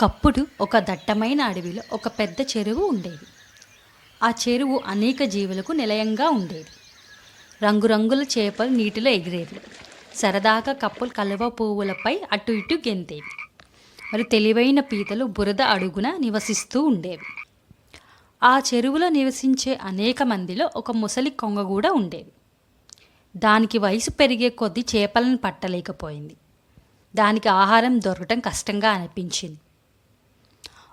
ఒకప్పుడు ఒక దట్టమైన అడవిలో ఒక పెద్ద చెరువు ఉండేది. ఆ చెరువు అనేక జీవులకు నిలయంగా ఉండేది. రంగురంగుల చేపలు నీటిలో ఎగిరేవి. సరదాగా కప్పలు కలువ పువ్వులపై అటు ఇటు గెంతేవి. మరి తెలివైన పీతలు బురద అడుగున నివసిస్తూ ఉండేవి. ఆ చెరువులో నివసించే అనేక మందిలో ఒక ముసలి కొంగ కూడా ఉండేది. దానికి వయసు పెరిగే కొద్దీ చేపలను పట్టలేకపోయింది. దానికి ఆహారం దొరకటం కష్టంగా అనిపించింది.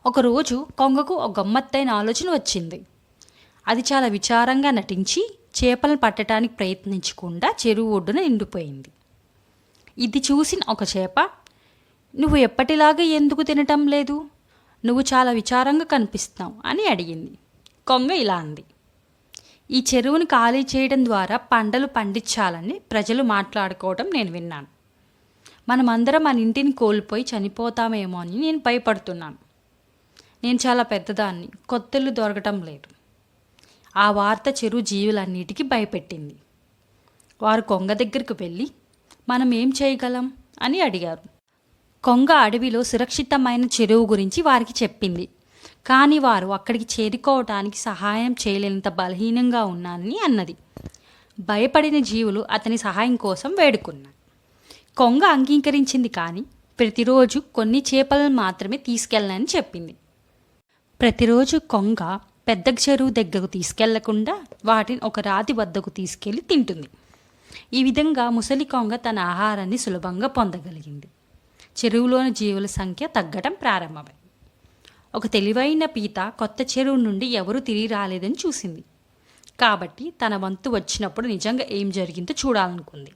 ఒకరోజు కొంగకు ఒక గమ్మత్తైన ఆలోచన వచ్చింది. అది చాలా విచారంగా నటించి చేపలను పట్టడానికి ప్రయత్నించకుండా చెరువు ఒడ్డున నిండిపోయింది. ఇది చూసిన ఒక చేప, "నువ్వు ఎప్పటిలాగా ఎందుకు తినటం లేదు? నువ్వు చాలా విచారంగా కనిపిస్తున్నావు" అని అడిగింది. కొంగ ఇలా అంది, "ఈ చెరువును ఖాళీ చేయడం ద్వారా పంటలు పండించాలని ప్రజలు మాట్లాడుకోవడం నేను విన్నాను. మనమందరం మన ఇంటిని కోల్పోయి చనిపోతామేమో అని నేను భయపడుతున్నాను. నేను చాలా పెద్దదాన్ని, కొత్తలు దొరకటం లేదు." ఆ వార్త చెరువు జీవులన్నిటికీ భయపెట్టింది. వారు కొంగ దగ్గరికి వెళ్ళి, "మనం ఏం చేయగలం?" అని అడిగారు. కొంగ అడవిలో సురక్షితమైన చెరువు గురించి వారికి చెప్పింది. కానీ వారు అక్కడికి చేరుకోవటానికి సహాయం చేయలేనంత బలహీనంగా ఉన్నానని అన్నది. భయపడిన జీవులు అతని సహాయం కోసం వేడుకున్నాయి. కొంగ అంగీకరించింది, కానీ ప్రతిరోజు కొన్ని చేపలను మాత్రమే తీసుకెళ్ళనని చెప్పింది. ప్రతిరోజు కొంగ పెద్ద చెరువు దగ్గరకు తీసుకెళ్లకుండా వాటిని ఒక రాతి వద్దకు తీసుకెళ్లి తింటుంది. ఈ విధంగా ముసలి కొంగ తన ఆహారాన్ని సులభంగా పొందగలిగింది. చెరువులోని జీవుల సంఖ్య తగ్గడం ప్రారంభమైంది. ఒక తెలివైన పీత కొత్త చెరువు నుండి ఎవరూ తిరిగి రాలేదని చూసింది. కాబట్టి తన వంతు వచ్చినప్పుడు నిజంగా ఏం జరిగిందో చూడాలనుకుంది.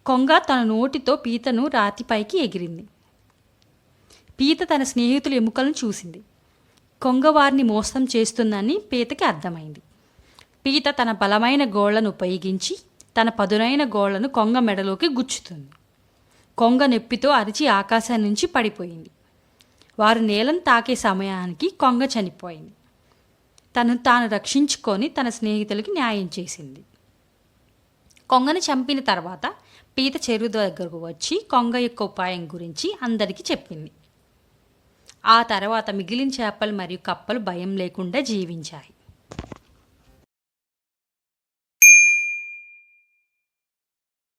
కొంగ తన నోటితో పీతను రాతిపైకి ఎగిరింది. పీత తన స్నేహితుల ఎముకలను చూసింది. కొంగ వారిని మోసం చేస్తుందని పీతకి అర్థమైంది. పీత తన బలమైన గోళ్లను ఉపయోగించి తన పదునైన గోళ్లను కొంగ మెడలోకి గుచ్చుతుంది. కొంగ నొప్పితో అరిచి ఆకాశం నుంచి పడిపోయింది. వారు నేలను తాకే సమయానికి కొంగ చనిపోయింది. తాను రక్షించుకొని తన స్నేహితులకి న్యాయం చేసింది. కొంగను చంపిన తర్వాత పీత చెరువు దగ్గరకు వచ్చి కొంగ యొక్క ఉపాయం గురించి అందరికీ చెప్పింది. ఆ తర్వాత మిగిలిన చేపలు మరియు కప్పలు భయం లేకుండా జీవించాయి.